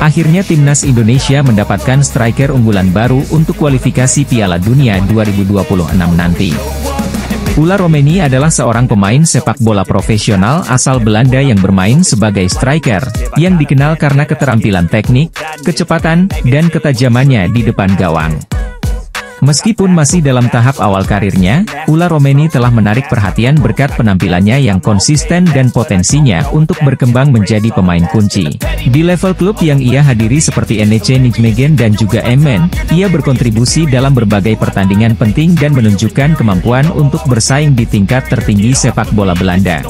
Akhirnya timnas Indonesia mendapatkan striker unggulan baru untuk kualifikasi Piala Dunia 2026 nanti. Ula Romeni adalah seorang pemain sepak bola profesional asal Belanda yang bermain sebagai striker, yang dikenal karena keterampilan teknik, kecepatan, dan ketajamannya di depan gawang. Meskipun masih dalam tahap awal karirnya, Ula Romeni telah menarik perhatian berkat penampilannya yang konsisten dan potensinya untuk berkembang menjadi pemain kunci. Di level klub yang ia hadiri seperti NEC Nijmegen dan juga Emmen, ia berkontribusi dalam berbagai pertandingan penting dan menunjukkan kemampuan untuk bersaing di tingkat tertinggi sepak bola Belanda.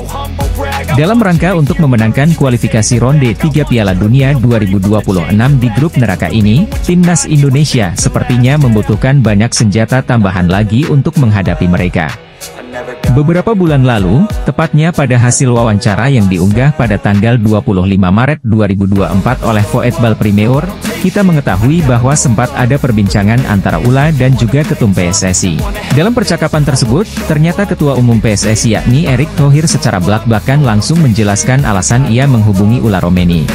Dalam rangka untuk memenangkan kualifikasi ronde 3 Piala Dunia 2026 di grup neraka ini, timnas Indonesia sepertinya membutuhkan banyak senjata tambahan lagi untuk menghadapi mereka. Beberapa bulan lalu, tepatnya pada hasil wawancara yang diunggah pada tanggal 25 Maret 2024 oleh Voetbal Premier, kita mengetahui bahwa sempat ada perbincangan antara Ula dan juga Ketum PSSI. Dalam percakapan tersebut, ternyata Ketua Umum PSSI yakni Erick Thohir secara belak-belakan langsung menjelaskan alasan ia menghubungi Ula Romeni.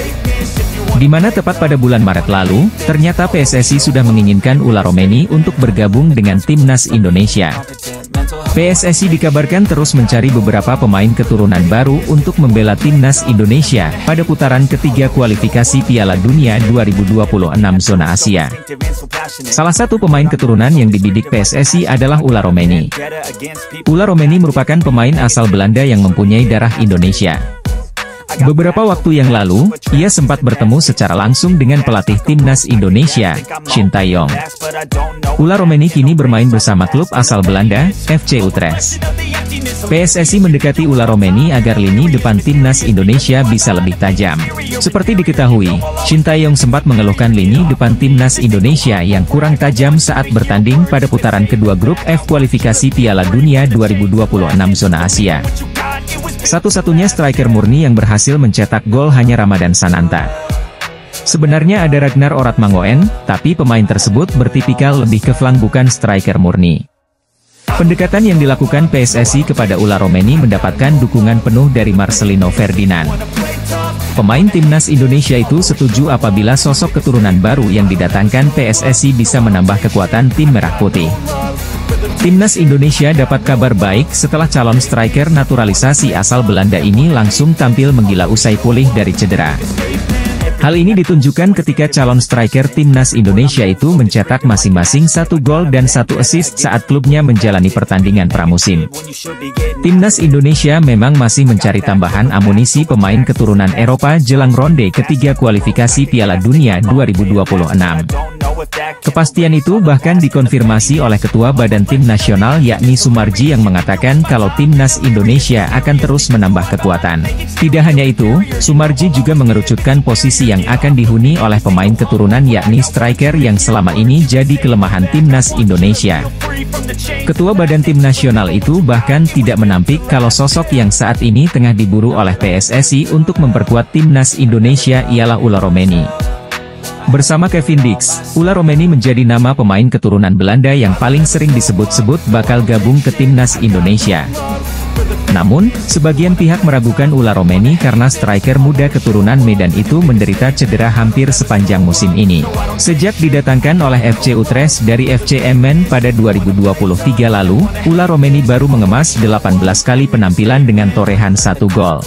Di mana tepat pada bulan Maret lalu, ternyata PSSI sudah menginginkan Ula Romeni untuk bergabung dengan timnas Indonesia. PSSI dikabarkan terus mencari beberapa pemain keturunan baru untuk membela timnas Indonesia pada putaran ketiga kualifikasi Piala Dunia 2026 zona Asia. Salah satu pemain keturunan yang dibidik PSSI adalah Ula Romeni. Ula Romeni merupakan pemain asal Belanda yang mempunyai darah Indonesia. Beberapa waktu yang lalu, ia sempat bertemu secara langsung dengan pelatih timnas Indonesia, Shin Tae-yong. Ula Romeni kini bermain bersama klub asal Belanda, FC Utrecht. PSSI mendekati Ula Romeni agar lini depan timnas Indonesia bisa lebih tajam. Seperti diketahui, Shin Tae-yong sempat mengeluhkan lini depan timnas Indonesia yang kurang tajam saat bertanding pada putaran kedua grup F kualifikasi Piala Dunia 2026 zona Asia. Satu-satunya striker murni yang berhasil mencetak gol hanya Ramadan Sananta. Sebenarnya ada Ragnar Oratmangoen, tapi pemain tersebut bertipikal lebih ke flank bukan striker murni. Pendekatan yang dilakukan PSSI kepada Ula Romeni mendapatkan dukungan penuh dari Marcelino Ferdinand. Pemain timnas Indonesia itu setuju apabila sosok keturunan baru yang didatangkan PSSI bisa menambah kekuatan tim Merah Putih. Timnas Indonesia dapat kabar baik setelah calon striker naturalisasi asal Belanda ini langsung tampil menggila usai pulih dari cedera. Hal ini ditunjukkan ketika calon striker timnas Indonesia itu mencetak masing-masing 1 gol dan 1 assist saat klubnya menjalani pertandingan pramusim. Timnas Indonesia memang masih mencari tambahan amunisi pemain keturunan Eropa jelang ronde ketiga kualifikasi Piala Dunia 2026. Kepastian itu bahkan dikonfirmasi oleh Ketua Badan Tim Nasional yakni Sumarji yang mengatakan kalau timnas Indonesia akan terus menambah kekuatan. Tidak hanya itu, Sumarji juga mengerucutkan posisi yang akan dihuni oleh pemain keturunan yakni striker yang selama ini jadi kelemahan timnas Indonesia. Ketua Badan Tim Nasional itu bahkan tidak menampik kalau sosok yang saat ini tengah diburu oleh PSSI untuk memperkuat timnas Indonesia ialah Ula Romeni. Bersama Kevin Dix, Ula Romeni menjadi nama pemain keturunan Belanda yang paling sering disebut-sebut bakal gabung ke timnas Indonesia. Namun, sebagian pihak meragukan Ula Romeni karena striker muda keturunan Medan itu menderita cedera hampir sepanjang musim ini. Sejak didatangkan oleh FC Utrecht dari FC Emmen pada 2023 lalu, Ula Romeni baru mengemas 18 kali penampilan dengan torehan 1 gol.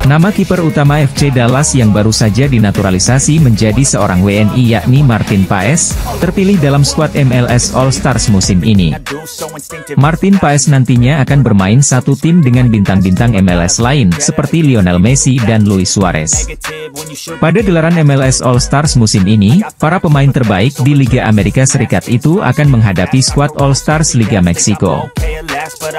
Nama kiper utama FC Dallas yang baru saja dinaturalisasi menjadi seorang WNI yakni Martin Paes, terpilih dalam skuad MLS All Stars musim ini. Martin Paes nantinya akan bermain satu tim dengan bintang-bintang MLS lain seperti Lionel Messi dan Luis Suarez. Pada gelaran MLS All Stars musim ini, para pemain terbaik di Liga Amerika Serikat itu akan menghadapi skuad All Stars Liga Meksiko.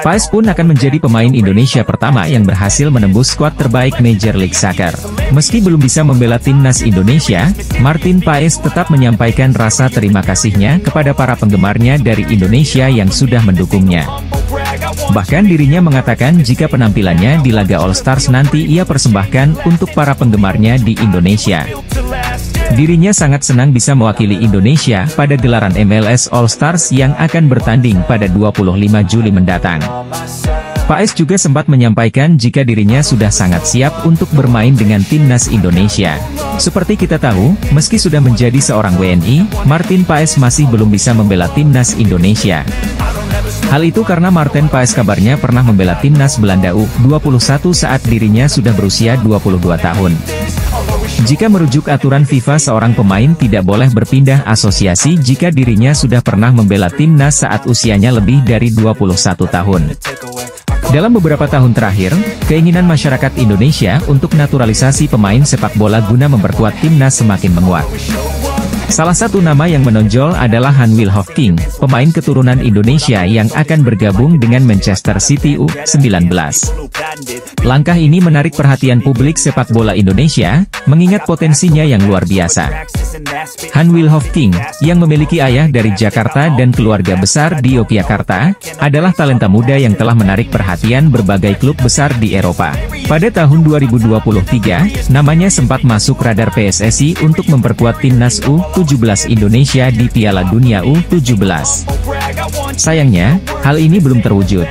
Paes pun akan menjadi pemain Indonesia pertama yang berhasil menembus skuad terbaik Major League Soccer. Meski belum bisa membela timnas Indonesia, Martin Paes tetap menyampaikan rasa terima kasihnya kepada para penggemarnya dari Indonesia yang sudah mendukungnya. Bahkan dirinya mengatakan jika penampilannya di laga All Stars nanti ia persembahkan untuk para penggemarnya di Indonesia. Dirinya sangat senang bisa mewakili Indonesia pada gelaran MLS All Stars yang akan bertanding pada 25 Juli mendatang. Paes juga sempat menyampaikan jika dirinya sudah sangat siap untuk bermain dengan timnas Indonesia. Seperti kita tahu, meski sudah menjadi seorang WNI, Martin Paes masih belum bisa membela timnas Indonesia. Hal itu karena Martin Paes kabarnya pernah membela timnas Belanda U21 saat dirinya sudah berusia 22 tahun. Jika merujuk aturan FIFA, seorang pemain tidak boleh berpindah asosiasi jika dirinya sudah pernah membela timnas saat usianya lebih dari 21 tahun. Dalam beberapa tahun terakhir, keinginan masyarakat Indonesia untuk naturalisasi pemain sepak bola guna memperkuat timnas semakin menguat. Salah satu nama yang menonjol adalah Han Wilhoffking, pemain keturunan Indonesia yang akan bergabung dengan Manchester City U19. Langkah ini menarik perhatian publik sepak bola Indonesia, mengingat potensinya yang luar biasa. Han Wilhoffking, yang memiliki ayah dari Jakarta dan keluarga besar di Yogyakarta, adalah talenta muda yang telah menarik perhatian berbagai klub besar di Eropa. Pada tahun 2023, namanya sempat masuk radar PSSI untuk memperkuat timnas U17 Indonesia di Piala Dunia U17. Sayangnya, hal ini belum terwujud.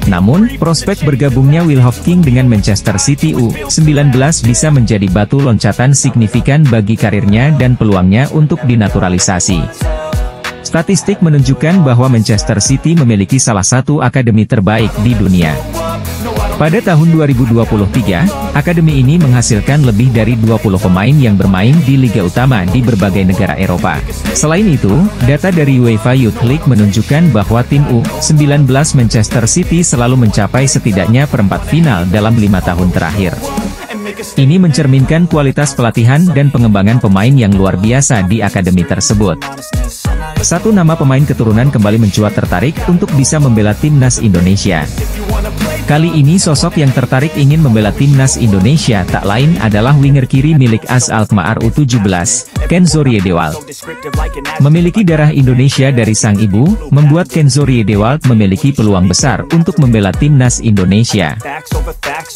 Namun, prospek bergabungnya Wilhoffking dengan Manchester City U19 bisa menjadi batu loncatan signifikan bagi karirnya dan peluangnya untuk dinaturalisasi. Statistik menunjukkan bahwa Manchester City memiliki salah satu akademi terbaik di dunia. Pada tahun 2023, akademi ini menghasilkan lebih dari 20 pemain yang bermain di liga utama di berbagai negara Eropa. Selain itu, data dari UEFA Youth League menunjukkan bahwa tim U19 Manchester City selalu mencapai setidaknya perempat final dalam 5 tahun terakhir. Ini mencerminkan kualitas pelatihan dan pengembangan pemain yang luar biasa di akademi tersebut. Satu nama pemain keturunan kembali mencuat tertarik untuk bisa membela timnas Indonesia. Kali ini sosok yang tertarik ingin membela timnas Indonesia tak lain adalah winger kiri milik AS Alkmaar U17, Kenzo Riedewald. Memiliki darah Indonesia dari sang ibu, membuat Kenzo Riedewald memiliki peluang besar untuk membela timnas Indonesia.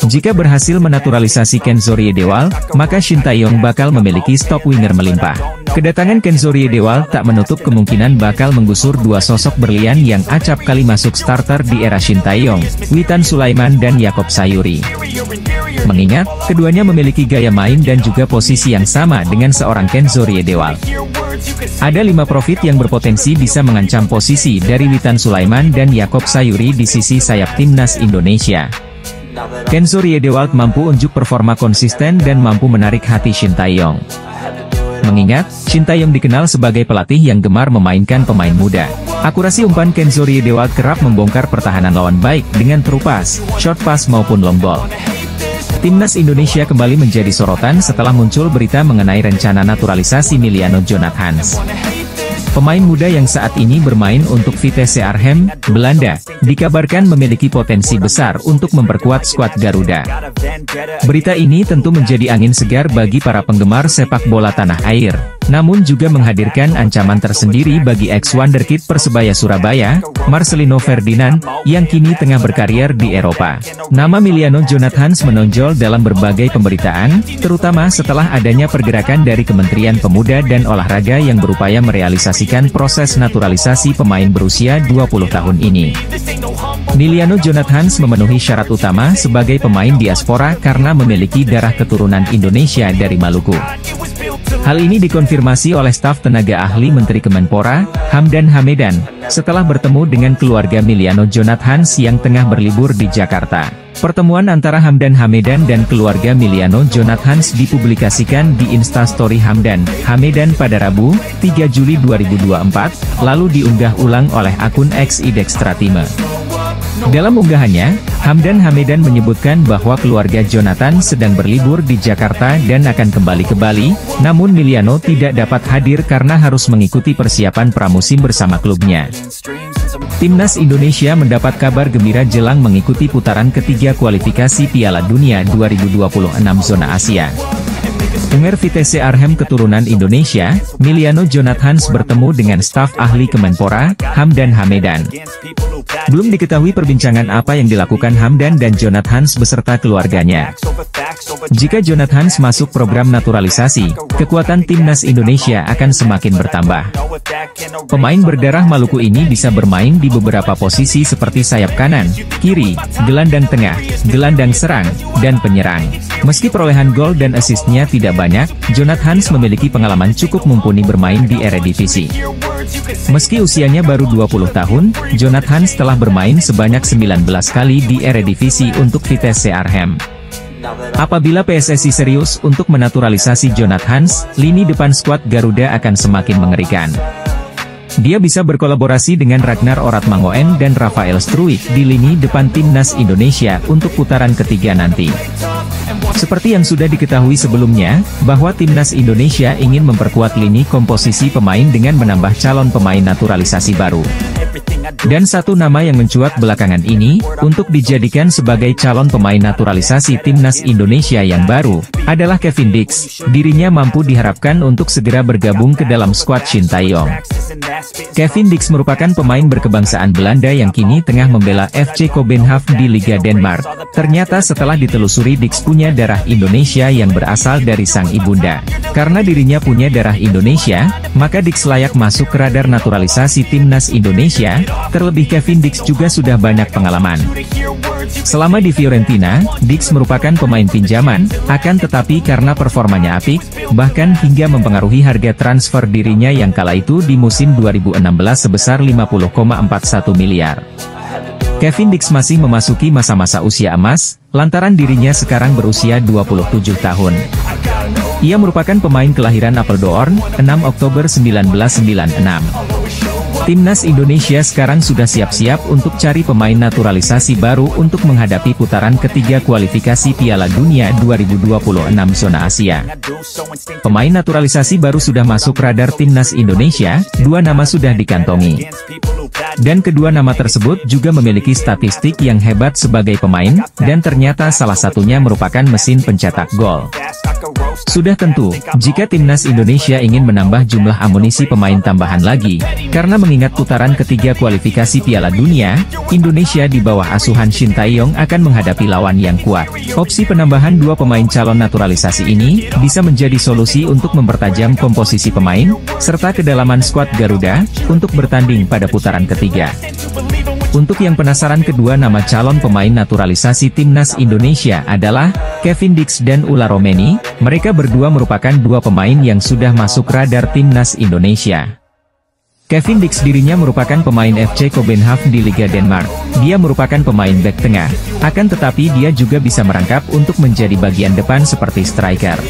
Jika berhasil menaturalisasi Kenzo Riedewald, maka Shin Tae-yong bakal memiliki stok winger melimpah. Kedatangan Kenzo Riedewald tak menutup kemungkinan bakal menggusur dua sosok berlian yang acap kali masuk starter di era Shin Tae-yong, Witan Sulaiman dan Yaakob Sayuri. Mengingat, keduanya memiliki gaya main dan juga posisi yang sama dengan seorang Kenzo Riedewald. Ada 5 profit yang berpotensi bisa mengancam posisi dari Witan Sulaiman dan Yaakob Sayuri di sisi sayap timnas Indonesia. Kenzo Riedewald mampu unjuk performa konsisten dan mampu menarik hati Shin Tae-yong. Mengingat, Shin Tae-yong dikenal sebagai pelatih yang gemar memainkan pemain muda. Akurasi umpan Kenzo Riedewald kerap membongkar pertahanan lawan baik dengan true pass, short pass maupun long ball. Timnas Indonesia kembali menjadi sorotan setelah muncul berita mengenai rencana naturalisasi Miliano Jonathans. Pemain muda yang saat ini bermain untuk Vitesse Arnhem, Belanda, dikabarkan memiliki potensi besar untuk memperkuat skuad Garuda. Berita ini tentu menjadi angin segar bagi para penggemar sepak bola tanah air, namun juga menghadirkan ancaman tersendiri bagi ex-wonderkid Persebaya Surabaya, Marcelino Ferdinand, yang kini tengah berkarier di Eropa. Nama Miliano Jonathans menonjol dalam berbagai pemberitaan, terutama setelah adanya pergerakan dari Kementerian Pemuda dan Olahraga yang berupaya merealisasikan proses naturalisasi pemain berusia 20 tahun ini. Miliano Jonathans memenuhi syarat utama sebagai pemain diaspora karena memiliki darah keturunan Indonesia dari Maluku. Hal ini dikonfirmasi oleh staf tenaga ahli Menteri Kemenpora, Hamdan Hamedan, setelah bertemu dengan keluarga Miliano Jonathans yang tengah berlibur di Jakarta. Pertemuan antara Hamdan Hamedan dan keluarga Miliano Jonathans dipublikasikan di Instastory Hamdan Hamedan pada Rabu, 3 Juli 2024, lalu diunggah ulang oleh akun X @idextratime. Dalam unggahannya, Hamdan Hamedan menyebutkan bahwa keluarga Jonathan sedang berlibur di Jakarta dan akan kembali ke Bali, namun Miliano tidak dapat hadir karena harus mengikuti persiapan pramusim bersama klubnya. Timnas Indonesia mendapat kabar gembira jelang mengikuti putaran ketiga kualifikasi Piala Dunia 2026 zona Asia. Winger Vitesse Arnhem keturunan Indonesia, Miliano Jonathans bertemu dengan staf ahli Kemenpora, Hamdan Hamedan. Belum diketahui perbincangan apa yang dilakukan Hamdan dan Jonathan beserta keluarganya. Jika Jonathan masuk program naturalisasi, kekuatan timnas Indonesia akan semakin bertambah. Pemain berdarah Maluku ini bisa bermain di beberapa posisi seperti sayap kanan, kiri, gelandang tengah, gelandang serang, dan penyerang. Meski perolehan gol dan asisnya tidak banyak, Jonathan memiliki pengalaman cukup mumpuni bermain di Eredivisie. Meski usianya baru 20 tahun, Jonathan telah bermain sebanyak 19 kali di Eredivisie untuk Vitesse Arnhem. Apabila PSSI serius untuk menaturalisasi Jonathan, lini depan skuad Garuda akan semakin mengerikan. Dia bisa berkolaborasi dengan Ragnar Oratmangoen dan Rafael Struijk di lini depan timnas Indonesia untuk putaran ketiga nanti. Seperti yang sudah diketahui sebelumnya, bahwa timnas Indonesia ingin memperkuat lini komposisi pemain dengan menambah calon pemain naturalisasi baru. Dan satu nama yang mencuat belakangan ini, untuk dijadikan sebagai calon pemain naturalisasi timnas Indonesia yang baru, adalah Kevin Dix. Dirinya mampu diharapkan untuk segera bergabung ke dalam skuad Shin Tae-yong. Kevin Dix merupakan pemain berkebangsaan Belanda yang kini tengah membela FC Kopenhagen di Liga Denmark. Ternyata setelah ditelusuri, Dix punya darah Indonesia yang berasal dari sang ibunda. Karena dirinya punya darah Indonesia, maka Dix layak masuk ke radar naturalisasi timnas Indonesia. Terlebih Kevin Dix juga sudah banyak pengalaman. Selama di Fiorentina, Dix merupakan pemain pinjaman, akan tetapi karena performanya apik, bahkan hingga mempengaruhi harga transfer dirinya yang kala itu di musim 2016 sebesar 50,41 miliar. Kevin Dix masih memasuki masa-masa usia emas, lantaran dirinya sekarang berusia 27 tahun. Ia merupakan pemain kelahiran Apeldoorn, 6 Oktober 1996. Timnas Indonesia sekarang sudah siap-siap untuk cari pemain naturalisasi baru untuk menghadapi putaran ketiga kualifikasi Piala Dunia 2026 zona Asia. Pemain naturalisasi baru sudah masuk radar timnas Indonesia, 2 nama sudah dikantongi. Dan kedua nama tersebut juga memiliki statistik yang hebat sebagai pemain, dan ternyata salah satunya merupakan mesin pencetak gol. Sudah tentu, jika timnas Indonesia ingin menambah jumlah amunisi pemain tambahan lagi, karena mengingat putaran ketiga kualifikasi Piala Dunia, Indonesia di bawah asuhan Shin Tae-yong akan menghadapi lawan yang kuat. Opsi penambahan 2 pemain calon naturalisasi ini, bisa menjadi solusi untuk mempertajam komposisi pemain, serta kedalaman skuad Garuda, untuk bertanding pada putaran ketiga. Untuk yang penasaran, kedua nama calon pemain naturalisasi timnas Indonesia adalah Kevin Dix dan Ulla Romeni. Mereka berdua merupakan 2 pemain yang sudah masuk radar timnas Indonesia. Kevin Dix dirinya merupakan pemain FC Kopenhagen di Liga Denmark. Dia merupakan pemain bek tengah, akan tetapi dia juga bisa merangkap untuk menjadi bagian depan seperti striker.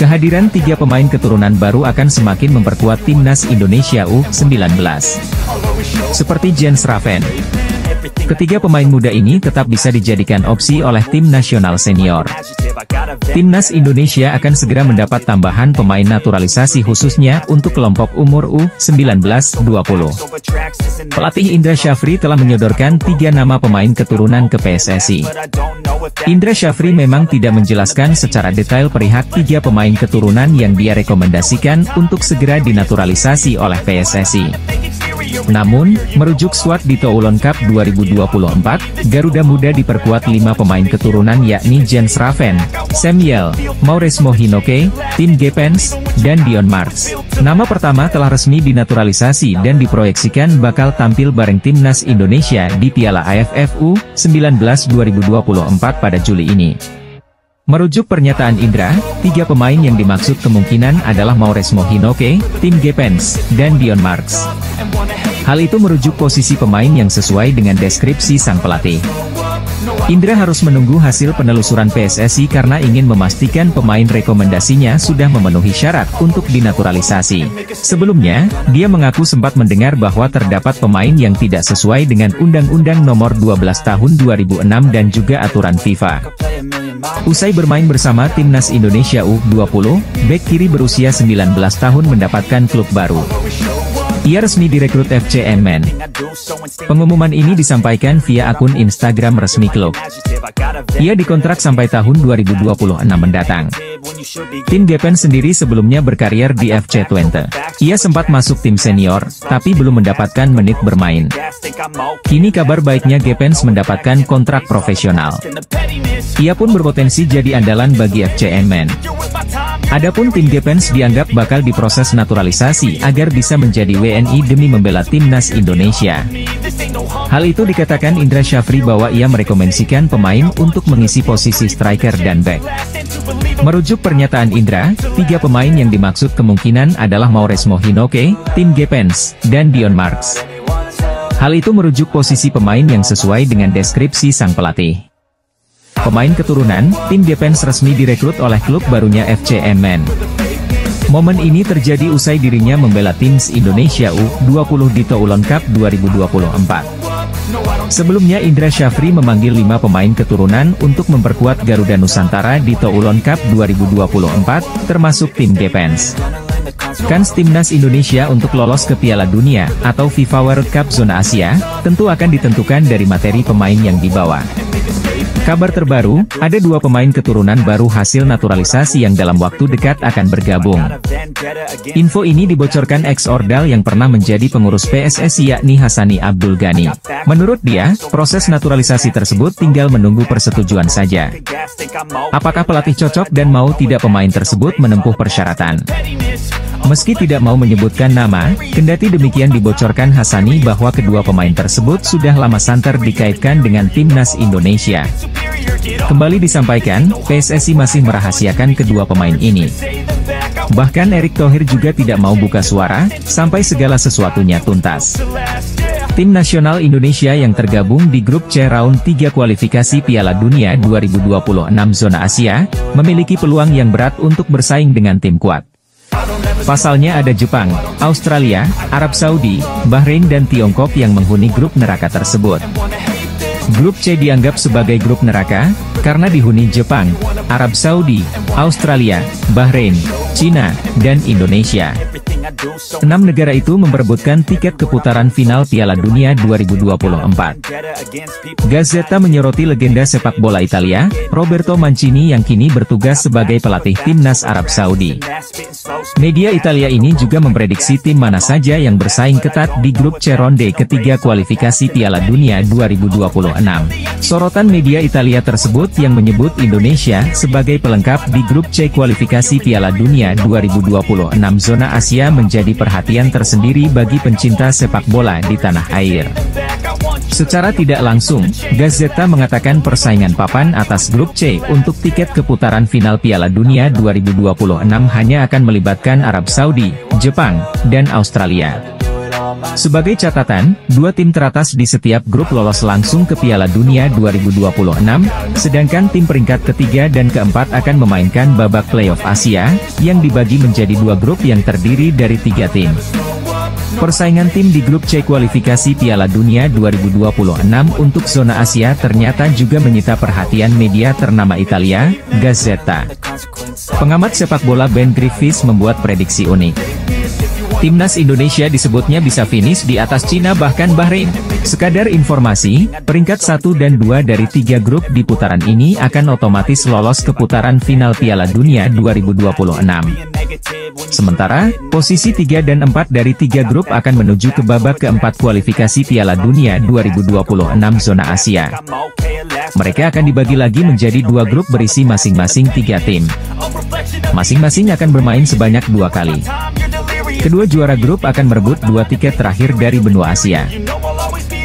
Kehadiran 3 pemain keturunan baru akan semakin memperkuat timnas Indonesia U19. Seperti Jens Raven. Ketiga pemain muda ini tetap bisa dijadikan opsi oleh tim nasional senior. Timnas Indonesia akan segera mendapat tambahan pemain naturalisasi khususnya untuk kelompok umur U19-20. Pelatih Indra Syafri telah menyodorkan 3 nama pemain keturunan ke PSSI. Indra Syafri memang tidak menjelaskan secara detail perihal 3 pemain keturunan yang dia rekomendasikan untuk segera dinaturalisasi oleh PSSI. Namun, merujuk skuad di Toulon Cup 2024, Garuda Muda diperkuat 5 pemain keturunan yakni Jens Raven, Samuel, Mauresmo Hinoke, Tim Gepens, dan Dion Marks. Nama pertama telah resmi dinaturalisasi dan diproyeksikan bakal tampil bareng timnas Indonesia di Piala AFF U19 2024 pada Juli ini. Merujuk pernyataan Indra, 3 pemain yang dimaksud kemungkinan adalah Mauresmo Hinoke, Tim Gepens, dan Dion Marks. Hal itu merujuk posisi pemain yang sesuai dengan deskripsi sang pelatih. Indra harus menunggu hasil penelusuran PSSI karena ingin memastikan pemain rekomendasinya sudah memenuhi syarat untuk dinaturalisasi. Sebelumnya, dia mengaku sempat mendengar bahwa terdapat pemain yang tidak sesuai dengan Undang-Undang Nomor 12 Tahun 2006 dan juga aturan FIFA. Usai bermain bersama timnas Indonesia U20, bek kiri berusia 19 tahun mendapatkan klub baru. Ia resmi direkrut FC Emmen. Pengumuman ini disampaikan via akun Instagram resmi klub. Ia dikontrak sampai tahun 2026 mendatang. Tim Gepens sendiri sebelumnya berkarier di FC Twente. Ia sempat masuk tim senior, tapi belum mendapatkan menit bermain. Kini kabar baiknya Gepens mendapatkan kontrak profesional. Ia pun berpotensi jadi andalan bagi FC Emmen. Adapun tim Gepens dianggap bakal diproses naturalisasi agar bisa menjadi WNI demi membela timnas Indonesia. Hal itu dikatakan Indra Syafri bahwa ia merekomendasikan pemain untuk mengisi posisi striker dan back. Merujuk pernyataan Indra, 3 pemain yang dimaksud kemungkinan adalah Mauresmo Hinoke, tim Gepens, dan Dion Marks. Hal itu merujuk posisi pemain yang sesuai dengan deskripsi sang pelatih. Pemain keturunan, tim Gepens resmi direkrut oleh klub barunya FC Emmen. Momen ini terjadi usai dirinya membela timnas Indonesia U20 di Toulon Cup 2024. Sebelumnya Indra Syafri memanggil 5 pemain keturunan untuk memperkuat Garuda Nusantara di Toulon Cup 2024, termasuk tim Gepens. Kans timnas Indonesia untuk lolos ke Piala Dunia atau FIFA World Cup zona Asia, tentu akan ditentukan dari materi pemain yang dibawa. Kabar terbaru, ada 2 pemain keturunan baru hasil naturalisasi yang dalam waktu dekat akan bergabung. Info ini dibocorkan ex-Ordal yang pernah menjadi pengurus PSSI yakni Hassani Abdul Ghani. Menurut dia, proses naturalisasi tersebut tinggal menunggu persetujuan saja. Apakah pelatih cocok dan mau tidak pemain tersebut menempuh persyaratan? Meski tidak mau menyebutkan nama, kendati demikian dibocorkan Hassani bahwa kedua pemain tersebut sudah lama santer dikaitkan dengan timnas Indonesia. Kembali disampaikan, PSSI masih merahasiakan kedua pemain ini. Bahkan Erick Thohir juga tidak mau buka suara, sampai segala sesuatunya tuntas. Tim nasional Indonesia yang tergabung di grup C round 3 kualifikasi Piala Dunia 2026 zona Asia, memiliki peluang yang berat untuk bersaing dengan tim kuat. Pasalnya ada Jepang, Australia, Arab Saudi, Bahrain dan Tiongkok yang menghuni grup neraka tersebut. Grup C dianggap sebagai grup neraka, karena dihuni Jepang, Arab Saudi, Australia, Bahrain, Cina, dan Indonesia. 6 negara itu memperebutkan tiket keputaran final Piala Dunia 2024. Gazzetta menyoroti legenda sepak bola Italia, Roberto Mancini yang kini bertugas sebagai pelatih timnas Arab Saudi. Media Italia ini juga memprediksi tim mana saja yang bersaing ketat di grup C ronde ketiga kualifikasi Piala Dunia 2026. Sorotan media Italia tersebut yang menyebut Indonesia sebagai pelengkap di grup C kualifikasi Piala Dunia 2026 zona Asia menjadi perhatian tersendiri bagi pencinta sepak bola di tanah air. Secara tidak langsung, Gazzetta mengatakan persaingan papan atas grup C untuk tiket keputaran final Piala Dunia 2026 hanya akan melibatkan Arab Saudi, Jepang, dan Australia. Sebagai catatan, 2 tim teratas di setiap grup lolos langsung ke Piala Dunia 2026, sedangkan tim peringkat ketiga dan keempat akan memainkan babak playoff Asia, yang dibagi menjadi 2 grup yang terdiri dari 3 tim. Persaingan tim di grup C kualifikasi Piala Dunia 2026 untuk zona Asia ternyata juga menyita perhatian media ternama Italia, Gazzetta. Pengamat sepak bola Ben Griffiths membuat prediksi unik. Timnas Indonesia disebutnya bisa finish di atas Cina bahkan Bahrain. Sekadar informasi, peringkat 1 dan 2 dari 3 grup di putaran ini akan otomatis lolos ke putaran final Piala Dunia 2026. Sementara, posisi 3 dan 4 dari 3 grup akan menuju ke babak keempat kualifikasi Piala Dunia 2026 zona Asia. Mereka akan dibagi lagi menjadi 2 grup berisi masing-masing 3 tim. Masing-masing akan bermain sebanyak 2 kali. Kedua juara grup akan merebut 2 tiket terakhir dari benua Asia.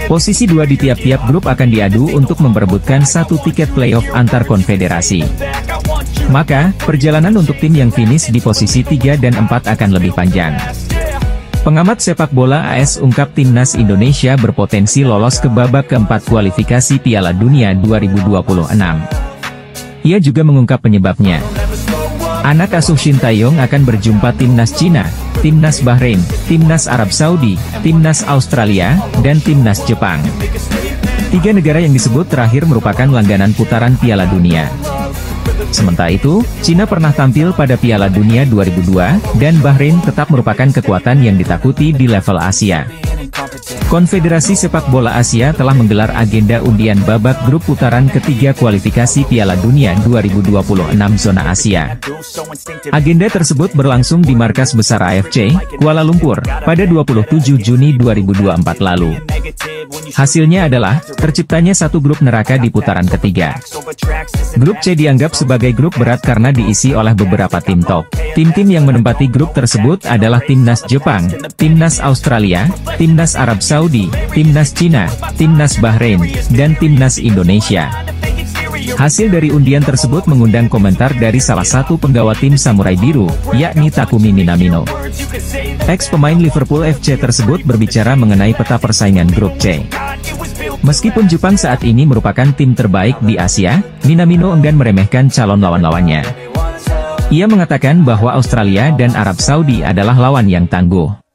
Posisi 2 di tiap-tiap grup akan diadu untuk memperebutkan 1 tiket playoff antar konfederasi. Maka, perjalanan untuk tim yang finish di posisi 3 dan 4 akan lebih panjang. Pengamat sepak bola AS ungkap timnas Indonesia berpotensi lolos ke babak keempat kualifikasi Piala Dunia 2026. Ia juga mengungkap penyebabnya. Anak asuh Shin Tae-yong akan berjumpa timnas Cina, timnas Bahrain, timnas Arab Saudi, timnas Australia, dan timnas Jepang. 3 negara yang disebut terakhir merupakan langganan putaran Piala Dunia. Sementara itu, Cina pernah tampil pada Piala Dunia 2002, dan Bahrain tetap merupakan kekuatan yang ditakuti di level Asia. Konfederasi Sepak Bola Asia telah menggelar agenda undian babak grup putaran ketiga kualifikasi Piala Dunia 2026 zona Asia. Agenda tersebut berlangsung di markas besar AFC, Kuala Lumpur, pada 27 Juni 2024 lalu. Hasilnya adalah, terciptanya satu grup neraka di putaran ketiga. Grup C dianggap sebagai grup berat karena diisi oleh beberapa tim top. Tim-tim yang menempati grup tersebut adalah Timnas Jepang, Timnas Australia, Timnas Arab Saudi, Timnas Cina, Timnas Bahrain, dan Timnas Indonesia. Hasil dari undian tersebut mengundang komentar dari salah satu penggawa tim Samurai Biru, yakni Takumi Minamino. Ex-pemain Liverpool FC tersebut berbicara mengenai peta persaingan grup C. Meskipun Jepang saat ini merupakan tim terbaik di Asia, Minamino enggan meremehkan calon lawan-lawannya. Ia mengatakan bahwa Australia dan Arab Saudi adalah lawan yang tangguh.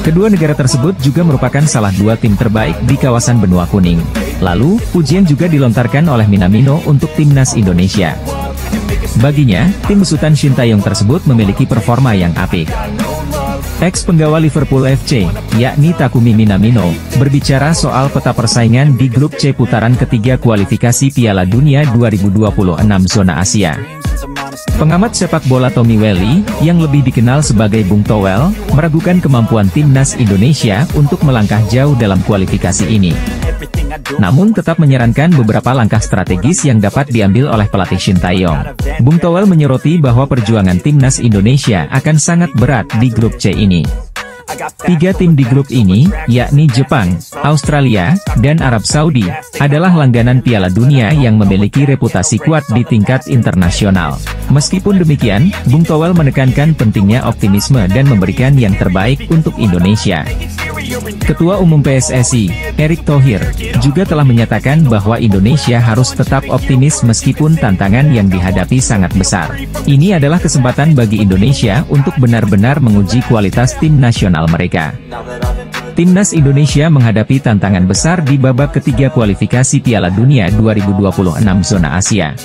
Kedua negara tersebut juga merupakan salah dua tim terbaik di kawasan benua kuning. Lalu, pujian juga dilontarkan oleh Minamino untuk timnas Indonesia. Baginya, tim besutan Shin Tae-yong tersebut memiliki performa yang apik. Ex-penggawa Liverpool FC, yakni Takumi Minamino, berbicara soal peta persaingan di grup C putaran ketiga kualifikasi Piala Dunia 2026 zona Asia. Pengamat sepak bola Tommy Welly, yang lebih dikenal sebagai Bung Towel, meragukan kemampuan timnas Indonesia untuk melangkah jauh dalam kualifikasi ini. Namun tetap menyarankan beberapa langkah strategis yang dapat diambil oleh pelatih Shin Tae-yong. Bung Towel menyoroti bahwa perjuangan timnas Indonesia akan sangat berat di grup C ini. Tiga tim di grup ini, yakni Jepang, Australia, dan Arab Saudi, adalah langganan Piala Dunia yang memiliki reputasi kuat di tingkat internasional. Meskipun demikian, Bung Towel menekankan pentingnya optimisme dan memberikan yang terbaik untuk Indonesia. Ketua Umum PSSI, Erick Thohir, juga telah menyatakan bahwa Indonesia harus tetap optimis meskipun tantangan yang dihadapi sangat besar. Ini adalah kesempatan bagi Indonesia untuk benar-benar menguji kualitas tim nasional mereka. Timnas Indonesia menghadapi tantangan besar di babak ketiga kualifikasi Piala Dunia 2026 zona Asia.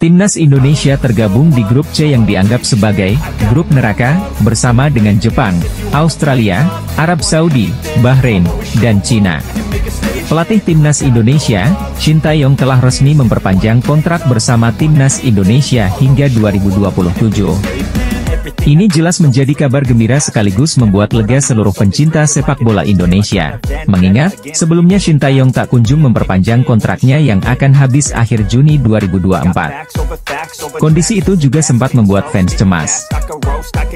Timnas Indonesia tergabung di grup C yang dianggap sebagai grup neraka, bersama dengan Jepang, Australia, Arab Saudi, Bahrain, dan Cina. Pelatih Timnas Indonesia, Shin Tae-yong telah resmi memperpanjang kontrak bersama Timnas Indonesia hingga 2027. Ini jelas menjadi kabar gembira sekaligus membuat lega seluruh pencinta sepak bola Indonesia. Mengingat, sebelumnya Shin Tae-yong tak kunjung memperpanjang kontraknya yang akan habis akhir Juni 2024. Kondisi itu juga sempat membuat fans cemas.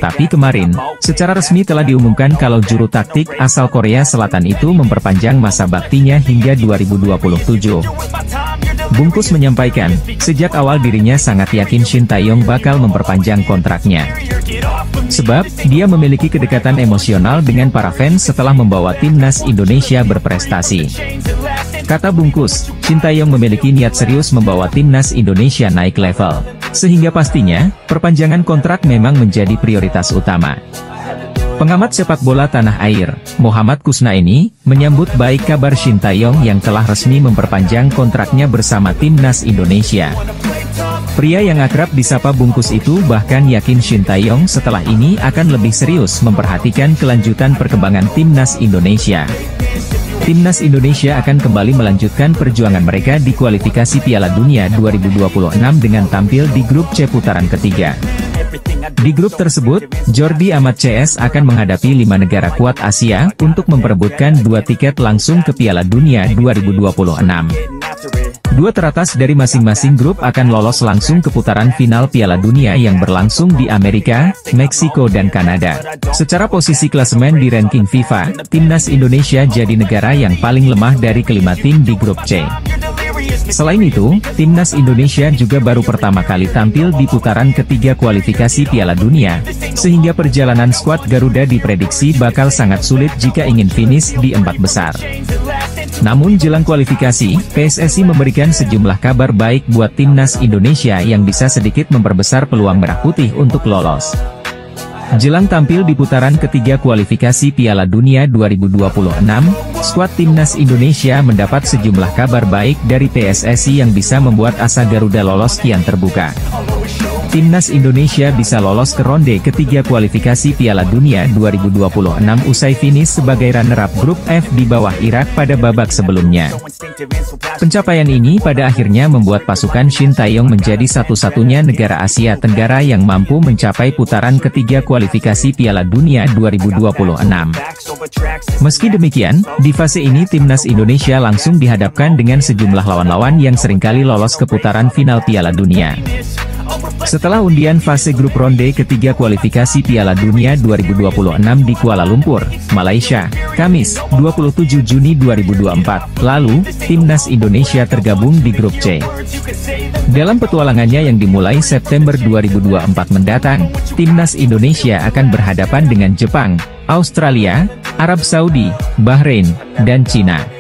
Tapi kemarin, secara resmi telah diumumkan kalau juru taktik asal Korea Selatan itu memperpanjang masa baktinya hingga 2027. Bungkus menyampaikan, sejak awal dirinya sangat yakin Shin Tae-yong bakal memperpanjang kontraknya. Sebab, dia memiliki kedekatan emosional dengan para fans setelah membawa timnas Indonesia berprestasi. Kata Bungkus, Shin Tae-yong memiliki niat serius membawa timnas Indonesia naik level. Sehingga pastinya, perpanjangan kontrak memang menjadi prioritas utama. Pengamat sepak bola tanah air, Muhammad Kusnaini, menyambut baik kabar Shin Tae-yong yang telah resmi memperpanjang kontraknya bersama timnas Indonesia. Pria yang akrab disapa Bungkus itu bahkan yakin Shin Tae-yong setelah ini akan lebih serius memperhatikan kelanjutan perkembangan timnas Indonesia. Timnas Indonesia akan kembali melanjutkan perjuangan mereka di kualifikasi Piala Dunia 2026 dengan tampil di grup C putaran ketiga. Di grup tersebut, Jordi Amat CS akan menghadapi 5 negara kuat Asia untuk memperebutkan 2 tiket langsung ke Piala Dunia 2026. 2 teratas dari masing-masing grup akan lolos langsung ke putaran final Piala Dunia yang berlangsung di Amerika, Meksiko dan Kanada. Secara posisi klasemen di ranking FIFA, timnas Indonesia jadi negara yang paling lemah dari kelima tim di grup C. Selain itu, timnas Indonesia juga baru pertama kali tampil di putaran ketiga kualifikasi Piala Dunia, sehingga perjalanan skuad Garuda diprediksi bakal sangat sulit jika ingin finish di 4 besar. Namun jelang kualifikasi, PSSI memberikan sejumlah kabar baik buat timnas Indonesia yang bisa sedikit memperbesar peluang Merah Putih untuk lolos. Jelang tampil di putaran ketiga kualifikasi Piala Dunia 2026, skuad Timnas Indonesia mendapat sejumlah kabar baik dari PSSI yang bisa membuat asa Garuda lolos kian terbuka. Timnas Indonesia bisa lolos ke ronde ketiga kualifikasi Piala Dunia 2026 usai finish sebagai runner-up grup F di bawah Irak pada babak sebelumnya. Pencapaian ini pada akhirnya membuat pasukan Shin Taeyong menjadi satu-satunya negara Asia Tenggara yang mampu mencapai putaran ketiga kualifikasi Piala Dunia 2026. Meski demikian, di fase ini Timnas Indonesia langsung dihadapkan dengan sejumlah lawan-lawan yang seringkali lolos ke putaran final Piala Dunia. Setelah undian fase grup ronde ketiga kualifikasi Piala Dunia 2026 di Kuala Lumpur, Malaysia, Kamis, 27 Juni 2024, lalu, Timnas Indonesia tergabung di grup C. Dalam petualangannya yang dimulai September 2024 mendatang, Timnas Indonesia akan berhadapan dengan Jepang, Australia, Arab Saudi, Bahrain, dan Cina.